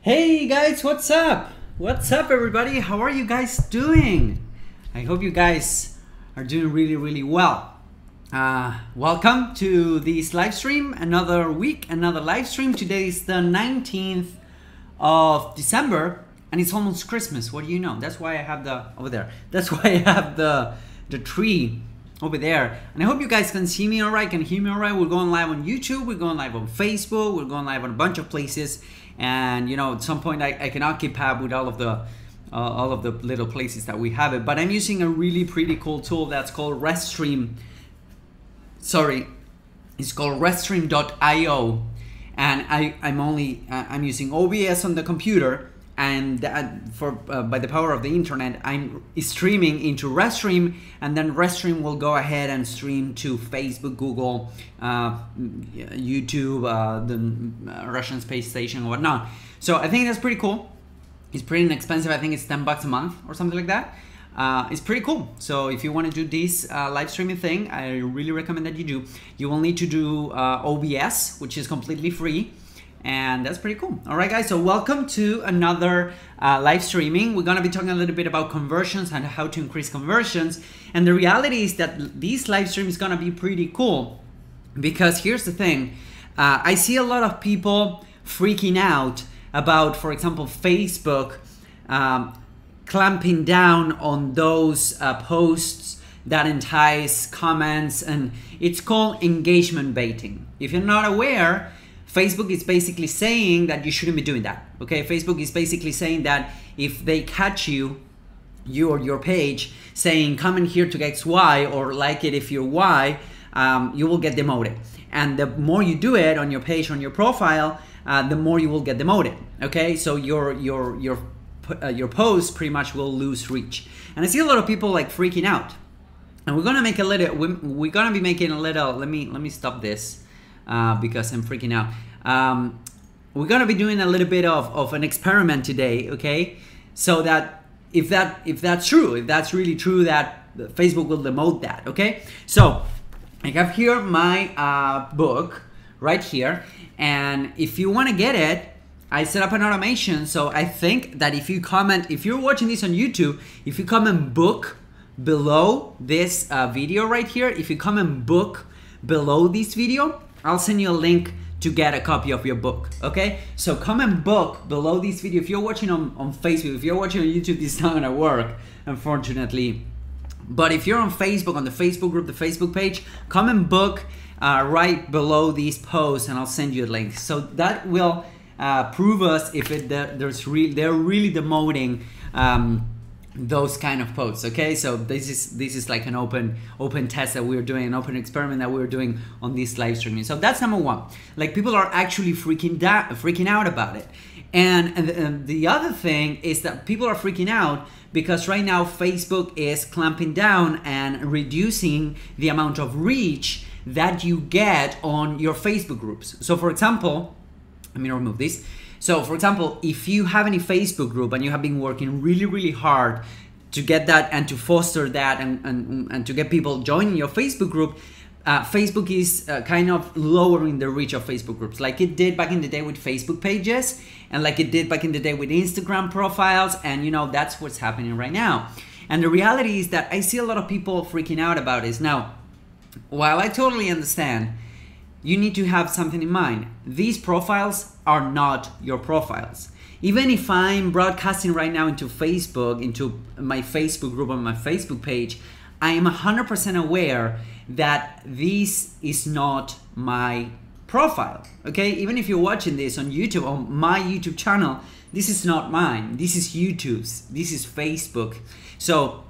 Hey guys, what's up? What's up everybody? How are you guys doing? I hope you guys are doing really well. Welcome to this live stream. Another week, another live stream. Today is the 19th of December and it's almost Christmas. What do you know? That's why I have the over there. That's why I have the tree over there. And I hope you guys can see me all right, can hear me all right. We're going live on YouTube, we're going live on Facebook, we're going live on a bunch of places. And you know, at some point I cannot keep up with all of the little places that we have it. But I'm using a really pretty cool tool that's called Restream. Sorry, it's called Restream.io. And I'm using OBS on the computer, and by the power of the internet, I'm streaming into Restream, and then Restream will go ahead and stream to Facebook, Google, YouTube, the Russian space station, and whatnot. So I think that's pretty cool. It's pretty inexpensive. I think it's $10 a month or something like that. It's pretty cool. So if you want to do this live streaming thing, I really recommend that you do. You will need to do OBS, which is completely free. And that's pretty cool. All right, guys, so welcome to another live streaming. We're gonna be talking a little bit about conversions and how to increase conversions. And the reality is that this live stream is gonna be pretty cool because here's the thing. I see a lot of people freaking out about, for example, Facebook clamping down on those posts that entice comments, and it's called engagement baiting. If you're not aware, Facebook is basically saying that you shouldn't be doing that, okay? Facebook is basically saying that if they catch you or your page saying comment here to get Y or like it if you're Y, you will get demoted. And the more you do it on your page, on your profile, the more you will get demoted, okay? So your post pretty much will lose reach. And I see a lot of people like freaking out. And we're gonna be making a little, let me stop this. Because I'm freaking out. We're gonna be doing a little bit of an experiment today, okay? So that if that's true, if that's really true, that Facebook will demote that, okay? So I have here my book right here, and if you want to get it, I set up an automation. So I think that if you comment, if you're watching this on YouTube, if you comment book below this video right here, if you comment book below this video, I'll send you a link to get a copy of your book, okay? So comment book below this video. If you're watching on Facebook, if you're watching on YouTube, this is not gonna work, unfortunately. But if you're on Facebook, on the Facebook group, the Facebook page, comment book right below these posts and I'll send you a link. So that will prove us if they're really demoting those kind of posts, okay? So this is like an open test that we're doing, an open experiment that we're doing on this live streaming. So that's number one. Like, people are actually freaking out about it. And the other thing is that people are freaking out because right now Facebook is clamping down and reducing the amount of reach that you get on your Facebook groups. So for example, let me remove this. So for example, if you have any Facebook group and you have been working really hard to get that and to foster that and to get people joining your Facebook group, Facebook is kind of lowering the reach of Facebook groups, like it did back in the day with Facebook pages and like it did back in the day with Instagram profiles. And you know, that's what's happening right now. And the reality is that I see a lot of people freaking out about this. Now, while I totally understand, you need to have something in mind. These profiles are not your profiles. Even if I'm broadcasting right now into Facebook, into my Facebook group on my Facebook page, I am 100% aware that this is not my profile, okay? Even if you're watching this on YouTube, on my YouTube channel, this is not mine. This is YouTube's, this is Facebook. So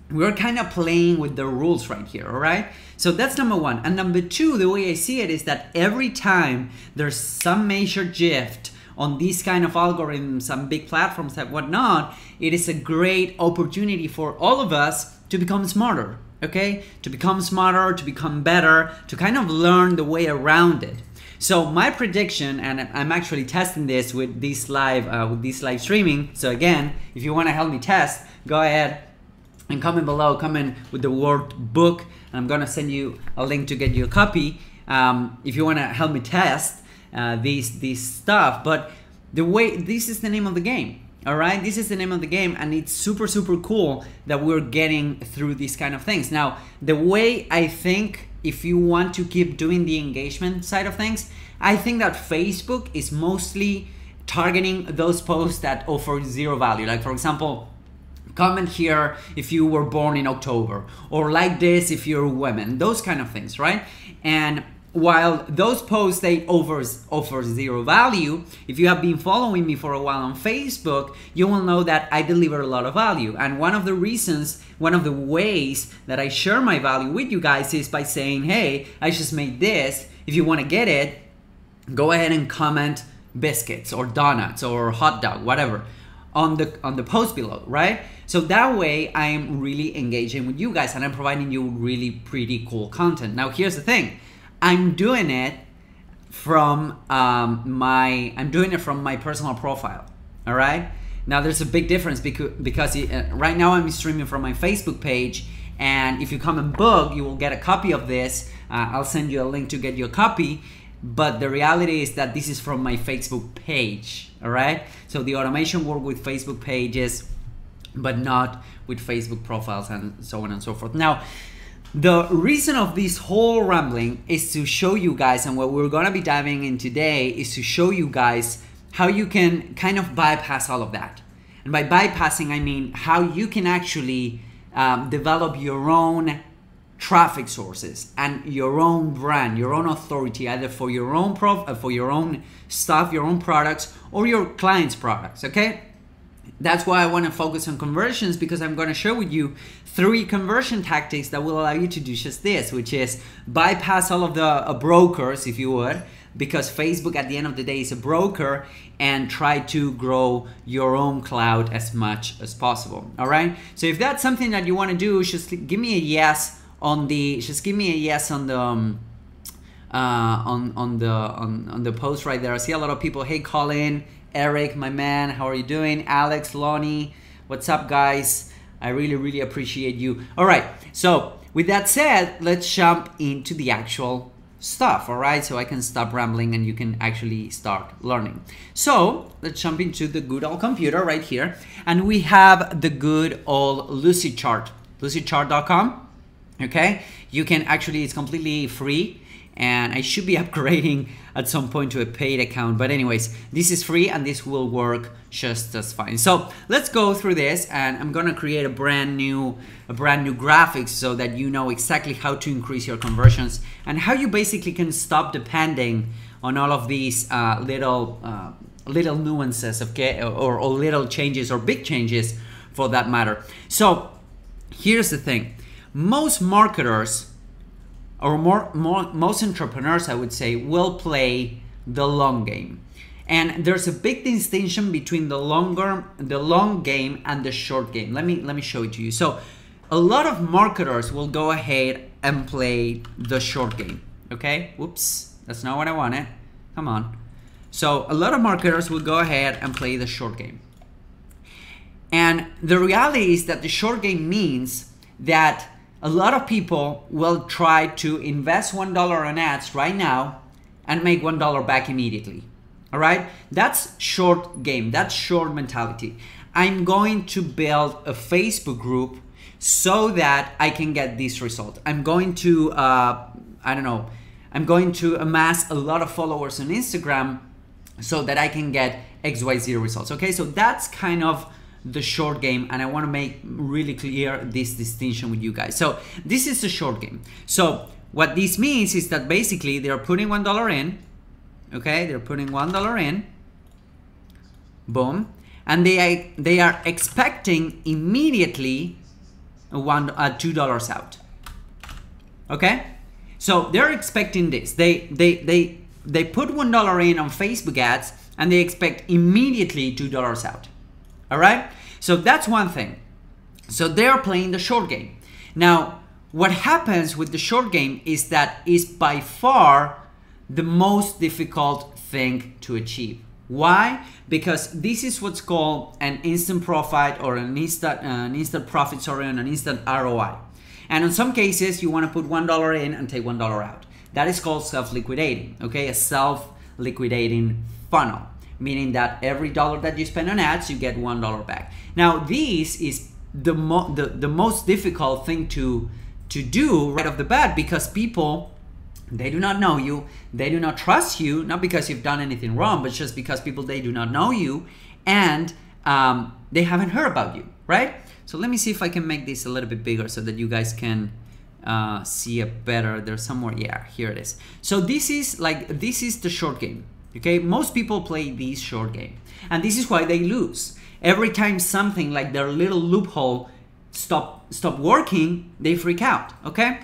we're kind of playing with the rules right here, all right? So that's number one. And number two, the way I see it is that every time there's some major shift on these kind of algorithms, some big platforms and whatnot, it is a great opportunity for all of us to become smarter, okay? To become smarter, to become better, to kind of learn the way around it. So my prediction, and I'm actually testing this with this live streaming. So again, if you want to help me test, go ahead and comment below, comment with the word book. I'm gonna send you a link to get you a copy if you wanna help me test this stuff. But this is the name of the game. All right, this is the name of the game, and it's super cool that we're getting through these kind of things. Now, the way I think, if you want to keep doing the engagement side of things, I think that Facebook is mostly targeting those posts that offer zero value. Like, for example, comment here if you were born in October, or like this if you're a woman, those kind of things, right? And while those posts, they offer zero value, if you have been following me for a while on Facebook, you will know that I deliver a lot of value. And one of the ways that I share my value with you guys is by saying, hey, I just made this. If you want to get it, go ahead and comment biscuits or donuts or hot dog, whatever, on the post below, right? So that way I'm really engaging with you guys and I'm providing you really pretty cool content. Now, here's the thing. I'm doing it from my personal profile. All right. Now there's a big difference because right now I'm streaming from my Facebook page, and if you come and book, you will get a copy of this. I'll send you a link to get your copy. But the reality is that this is from my Facebook page. All right. So the automation work with Facebook pages, but not with Facebook profiles and so on and so forth. Now, the reason of this whole rambling is to show you guys, and what we're going to be diving in today is to show you guys how you can kind of bypass all of that. And by bypassing, I mean how you can actually develop your own traffic sources and your own brand, your own authority, either for your own for your own stuff, your own products, or your clients' products, okay? That's why I want to focus on conversions, because I'm going to share with you 3 conversion tactics that will allow you to do just this, which is bypass all of the brokers, if you would, because Facebook at the end of the day is a broker, and try to grow your own cloud as much as possible. All right. So if that's something that you want to do, just give me a yes on the on the post right there. I see a lot of people. Hey, Colin, Eric, my man, how are you doing? Alex, Lonnie, what's up, guys? I really appreciate you. All right, so with that said, let's jump into the actual stuff, all right? So I can stop rambling and you can actually start learning. So let's jump into the good old computer right here. And we have the good old Lucy chart, lucychart.com, okay? You can actually, it's completely free. And I should be upgrading at some point to a paid account. But anyways, this is free and this will work just as fine. So let's go through this, and I'm gonna create a brand new graphic so that you know exactly how to increase your conversions and how you basically can stop depending on all of these little nuances, okay, or little changes or big changes for that matter. So here's the thing. Most marketers, or most entrepreneurs, I would say, will play the long game. And there's a big distinction between the long game and the short game. Let me show it to you. So a lot of marketers will go ahead and play the short game. Okay, whoops, that's not what I wanted. Come on. So a lot of marketers will go ahead and play the short game. And the reality is that the short game means that a lot of people will try to invest $1 on ads right now and make $1 back immediately. All right, that's short game. That's short mentality. I'm going to build a Facebook group so that I can get this result. I'm going to, I'm going to amass a lot of followers on Instagram so that I can get XYZ results. Okay, so that's kind of the short game, and I want to make really clear this distinction with you guys. So this is the short game. So what this means is that basically they're putting $1 in, okay, they're putting $1 in, boom, and they are expecting immediately $2 out. Okay, so they're expecting this. They put $1 in on Facebook ads and they expect immediately $2 out. All right, so that's one thing. So they're playing the short game. Now, what happens with the short game is that is by far the most difficult thing to achieve. Why? Because this is what's called an instant profit, or an instant profit, sorry, and an instant ROI. And in some cases, you want to put $1 in and take $1 out. That is called self-liquidating, okay? A self-liquidating funnel, meaning that every dollar that you spend on ads, you get $1 back. Now, this is the most difficult thing to do right off the bat, because people, they do not know you, they do not trust you, not because you've done anything wrong, but just because people, they do not know you, and they haven't heard about you, right? So let me see if I can make this a little bit bigger so that you guys can see it better. There's somewhere, yeah, here it is. So this is the short game, okay? Most people play this short game, and this is why they lose. Every time something like their little loophole stop working, they freak out, okay?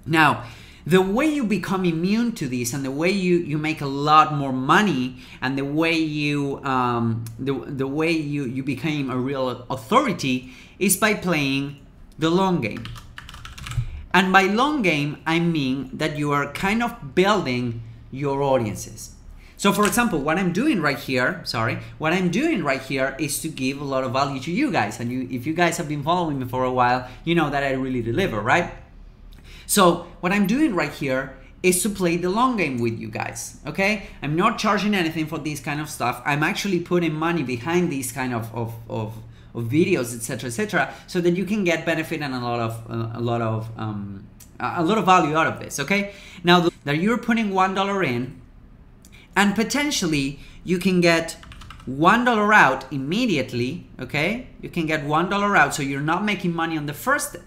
Now, the way you become immune to this, and the way you make a lot more money, and the way you you became a real authority, is by playing the long game. And by long game, I mean that you are kind of building your audiences. So for example, what I'm doing right here, is to give a lot of value to you guys. And if you guys have been following me for a while, you know that I really deliver, right? So what I'm doing right here is to play the long game with you guys, okay? I'm not charging anything for this kind of stuff. I'm actually putting money behind these kind of videos, etc., so that you can get benefit and a lot of value out of this, okay? Now that you're putting $1 in, and potentially you can get $1 out immediately, okay? You can get $1 out, so you're not making money on the first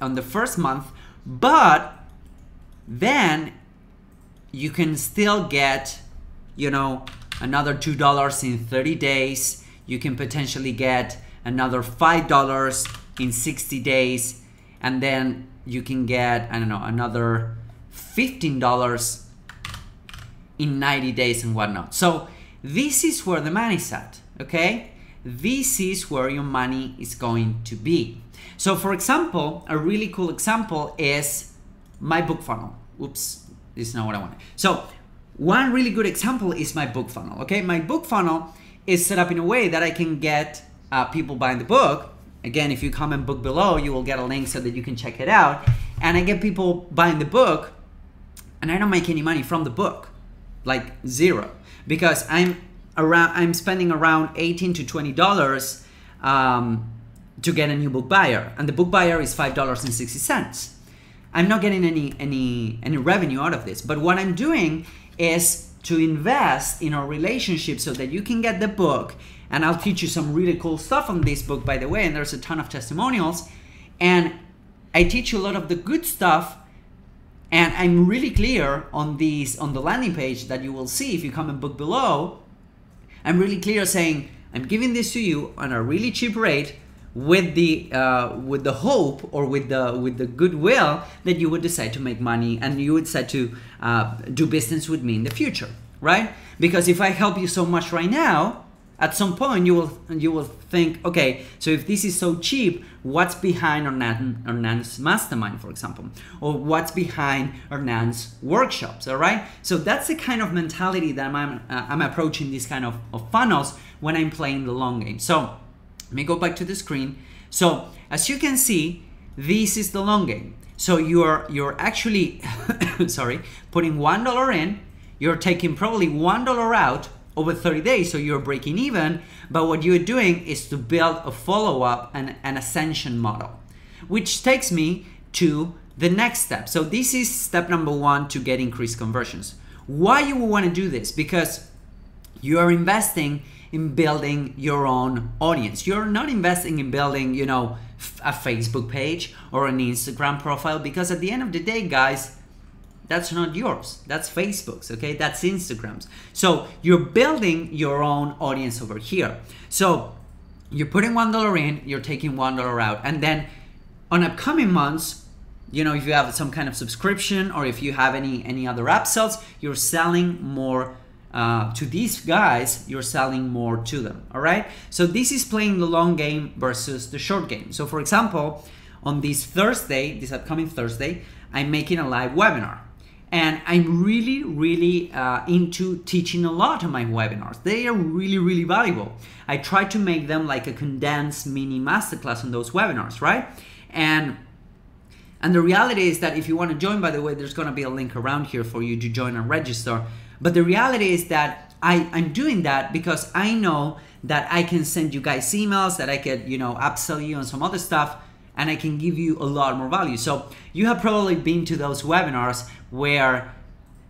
month, but then you can still get, you know, another $2 in 30 days. You can potentially get another $5 in 60 days, and then you can get, I don't know, another $15 in 90 days and whatnot. So this is where the money's at, okay? This is where your money is going to be. So for example, a really cool example is my book funnel. Oops, this is not what I wanted. So one really good example is my book funnel, okay? My book funnel is set up in a way that I can get people buying the book. Again, if you comment book below, you will get a link so that you can check it out. And I get people buying the book, and I don't make any money from the book, like zero, because I'm spending around $18 to $20 to get a new book buyer, and the book buyer is $5.60. I'm not getting any revenue out of this, but what I'm doing is to invest in our relationship so that you can get the book. And I'll teach you some really cool stuff on this book, by the way, and there's a ton of testimonials, and I teach you a lot of the good stuff. And I'm really clear on the landing page that you will see if you comment book below. I'm really clear saying I'm giving this to you on a really cheap rate, with the hope, or with the goodwill that you would decide to make money and you would decide to do business with me in the future, right? Because if I help you so much right now, at some point you will think, okay, so if this is so cheap, what's behind Hernan's mastermind, for example, or what's behind Hernan's workshops? All right, so that's the kind of mentality that I'm approaching these kind of funnels when I'm playing the long game. So let me go back to the screen. So as you can see, this is the long game. So you're actually sorry, putting $1 in, you're taking probably $1 out over 30 days, so you're breaking even. But what you're doing is to build a follow-up and an ascension model, which takes me to the next step. So this is step number 1 to get increased conversions. Why you would want to do this? Because you are investing in building your own audience. You're not investing in building, you know, a Facebook page or an Instagram profile, because at the end of the day, guys, that's not yours. That's Facebook's, okay? That's Instagram's. So you're building your own audience over here. So you're putting $1 in, you're taking $1 out. And then on upcoming months, you know, if you have some kind of subscription or if you have any other upsells, you're selling more to these guys, you're selling more to them, all right? So this is playing the long game versus the short game. So for example, on this upcoming Thursday, I'm making a live webinar. And I'm really into teaching a lot of my webinars. They are really valuable. I try to make them like a condensed mini masterclass on those webinars, right? And the reality is that if you want to join, by the way, there's going to be a link around here for you to join and register. But the reality is that I'm doing that because I know that I can send you guys emails, that I could, you know, upsell you on some other stuff, and I can give you a lot more value. So you have probably been to those webinars where,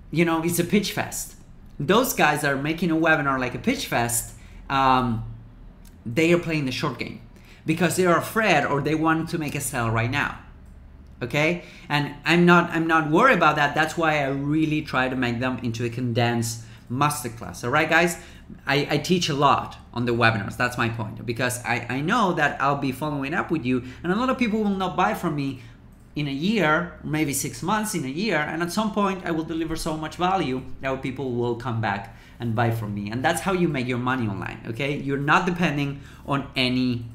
you know, it's a pitch fest. Those guys are making a webinar like a pitch fest. They are playing the short game because they are afraid or they want to make a sale right now. Okay, and I'm not worried about that. That's why I really try to make them into a condensed masterclass. All right, guys, I teach a lot on the webinars. That's my point, because I know that I'll be following up with you, and a lot of people will not buy from me in a year, maybe 6 months, in a year, and at some point I will deliver so much value that people will come back and buy from me. And that's how you make your money online. Okay, you're not depending on any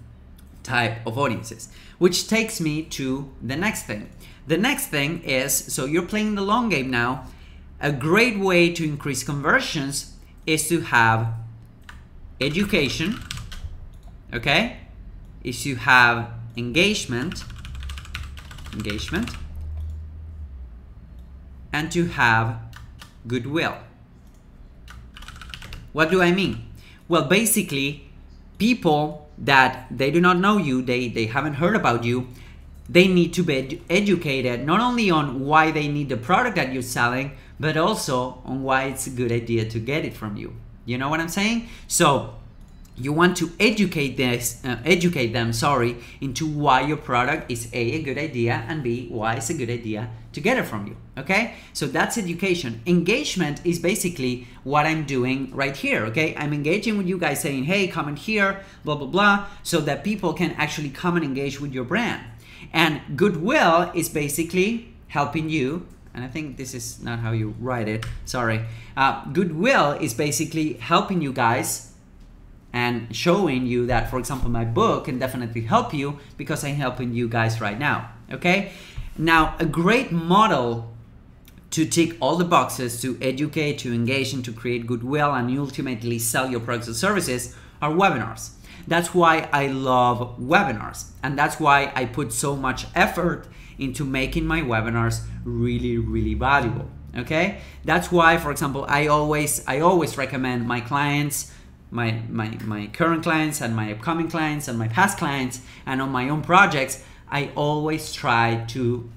type of audiences, which takes me to the next thing. The next thing is, so you're playing the long game now. A great way to increase conversions is to have education, okay? Is to have engagement, and to have goodwill. What do I mean? Well, basically, people that they do not know you, they haven't heard about you, they need to be educated not only on why they need the product that you're selling, but also on why it's a good idea to get it from you. You know what I'm saying? So you want to educate them, into why your product is A, good idea, and B, why it's a good idea to get it from you. Okay, so that's education. Engagement is basically what I'm doing right here. Okay, I'm engaging with you guys, saying, hey, comment here, blah blah blah, so that people can actually come and engage with your brand. And goodwill is basically helping you, and I think this is not how you write it, sorry. Goodwill is basically helping you guys and showing you that, for example, my book can definitely help you because I'm helping you guys right now. Okay, now a great model to tick all the boxes, to educate, to engage, and to create goodwill and ultimately sell your products and services are webinars. That's why I love webinars, and that's why I put so much effort into making my webinars really, really valuable. Okay, that's why, for example, I always recommend my clients, my current clients and my upcoming clients and my past clients, and on my own projects, I always try to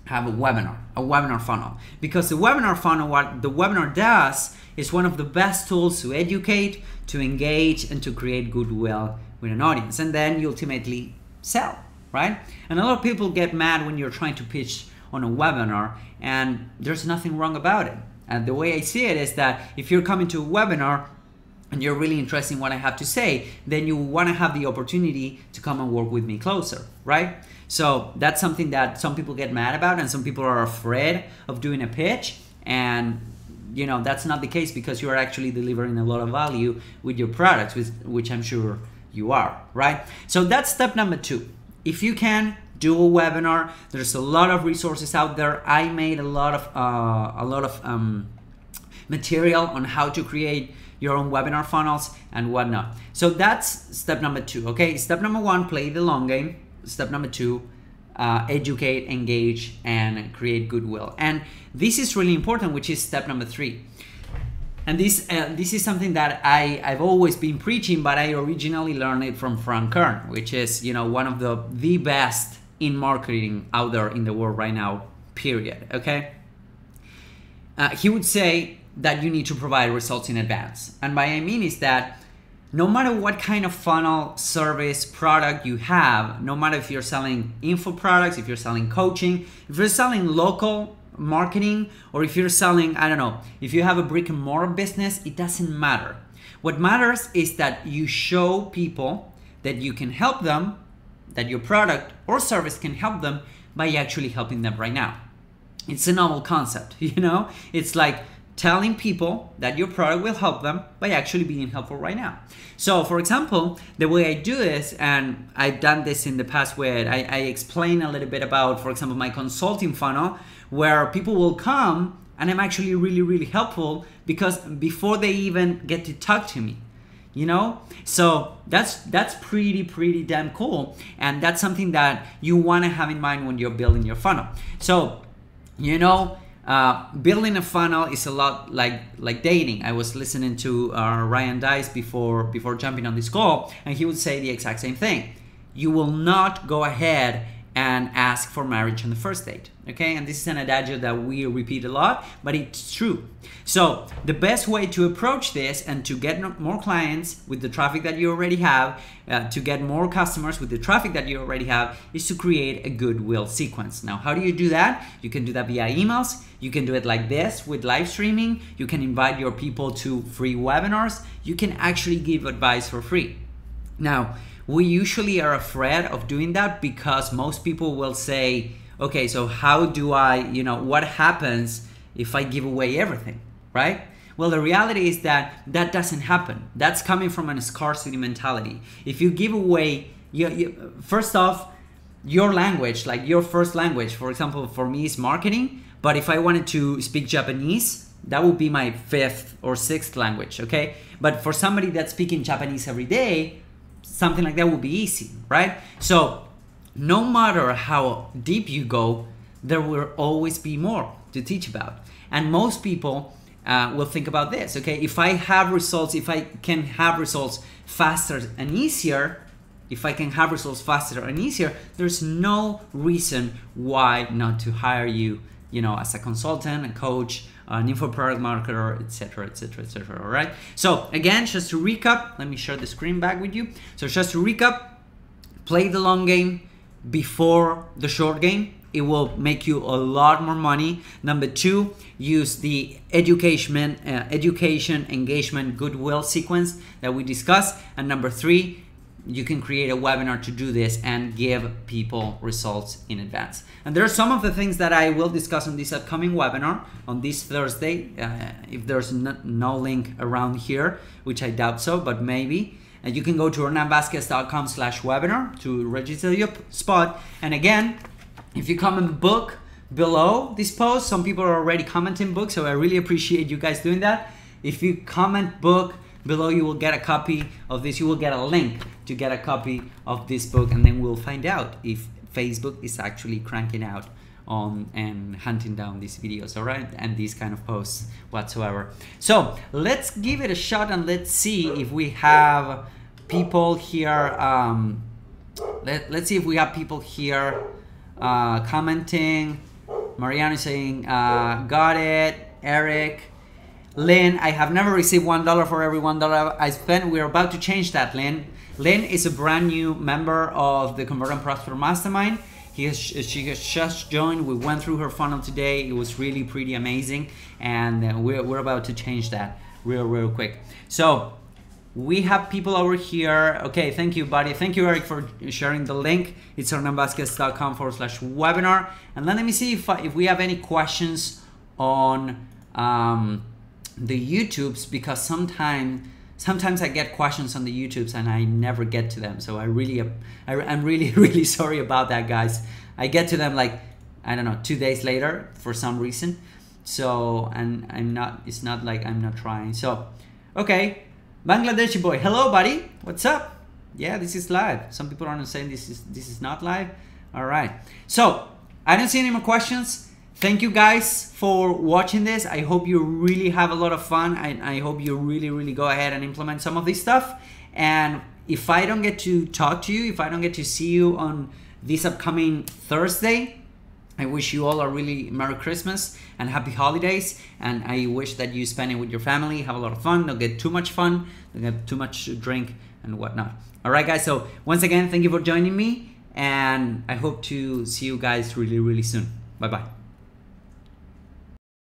have a webinar funnel, because the webinar funnel, what the webinar does, is one of the best tools to educate, to engage, and to create goodwill with an audience, and then you ultimately sell, right? And a lot of people get mad when you're trying to pitch on a webinar, and there's nothing wrong about it. And the way I see it is that if you're coming to a webinar and you're really interested in what I have to say, then you want to have the opportunity to come and work with me closer, right? So that's something that some people get mad about, and some people are afraid of doing a pitch, and you know, that's not the case, because you are actually delivering a lot of value with your products, which I'm sure you are, right? So that's step number 2. If you can do a webinar, there's a lot of resources out there. I made a lot of material on how to create your own webinar funnels and whatnot. So that's step number 2. Okay, step number 1, play the long game. Step number 2, educate, engage, and create goodwill. And this is really important, which is step number 3. And this is something that I've always been preaching, but I originally learned it from Frank Kern, which is, you know, one of the best in marketing out there in the world right now, period. Okay, he would say that you need to provide results in advance, and by I mean is that no matter what kind of funnel, service, product you have, no matter if you're selling info products, if you're selling coaching, if you're selling local marketing, or if you're selling, I don't know, if you have a brick and mortar business, it doesn't matter. What matters is that you show people that you can help them, that your product or service can help them by actually helping them right now. It's a novel concept, you know? It's like telling people that your product will help them by actually being helpful right now. So for example, the way I do this, and I've done this in the past where I explain a little bit about, for example, my consulting funnel, where people will come and I'm actually really, really helpful because before they even get to talk to me, you know? So that's pretty damn cool. And that's something that you want to have in mind when you're building your funnel. So, you know, building a funnel is a lot like dating. I was listening to Ryan Dice before jumping on this call, and he would say the exact same thing. You will not go ahead and ask for marriage on the first date, okay? And this is an adagio that we repeat a lot, but it's true. So the best way to approach this and to get more clients with the traffic that you already have, to get more customers with the traffic that you already have, is to create a goodwill sequence. Now, how do you do that? You can do that via emails. You can do it like this with live streaming. You can invite your people to free webinars. You can actually give advice for free. Now, we usually are afraid of doing that because most people will say, okay, so how do I, what happens if I give away everything, right? Well, the reality is that that doesn't happen. That's coming from a scarcity mentality. If you give away, first off, your language, like your first language, for example, for me is marketing, but if I wanted to speak Japanese, that would be my 5th or 6th language, okay? But for somebody that's speaking Japanese every day, something like that would be easy, right? So no matter how deep you go, there will always be more to teach about. And most people will think about this, okay? If I have results, if I can have results faster and easier, there's no reason why not to hire you, as a consultant, a coach, an info product marketer, etc., etc., etc. All right. So again, just to recap, let me share the screen back with you. So just to recap, play the long game before the short game. It will make you a lot more money. Number 2, use the education, engagement, goodwill sequence that we discussed. And number 3, you can create a webinar to do this and give people results in advance. And there are some of the things that I will discuss on this upcoming webinar on this Thursday. If there's no link around here, which I doubt so, but maybe. And you can go to hernanvazquez.com/webinar to register your spot. And again, if you comment book below this post, some people are already commenting book, so I really appreciate you guys doing that. If you comment book below, you will get a copy of this. You will get a link to get a copy of this book, and then we'll find out if Facebook is actually cranking out on and hunting down these videos, all right, and these kind of posts whatsoever. So let's give it a shot and let's see if we have people here. Let's see if we have people here commenting. Mariano is saying, got it. Eric. Lynn, I have never received $1 for every $1 I spent. We're about to change that, Lynn. Lynn is a brand new member of the Convert and Prosper Mastermind. She has just joined. We went through her funnel today. It was really pretty amazing. And we're about to change that real quick. So we have people over here. Okay, thank you, buddy. Thank you, Eric, for sharing the link. It's hernanvazquez.com/webinar. And let me see if we have any questions on the YouTubes, because sometimes I get questions on the YouTubes and I never get to them. So I'm really sorry about that, guys. I get to them like, I don't know, 2 days later for some reason. So, and it's not like I'm not trying. So, okay, Bangladeshi boy, hello, buddy. What's up? Yeah, this is live. Some people are saying this is not live. All right. So I don't see any more questions. Thank you guys for watching this. I hope you really have a lot of fun. I hope you really go ahead and implement some of this stuff. And if I don't get to talk to you, if I don't get to see you on this upcoming Thursday, I wish you all a really Merry Christmas and Happy Holidays. And I wish that you spend it with your family, have a lot of fun. Don't get too much fun, don't get too much to drink and whatnot. All right, guys. So once again, thank you for joining me. And I hope to see you guys really soon. Bye-bye.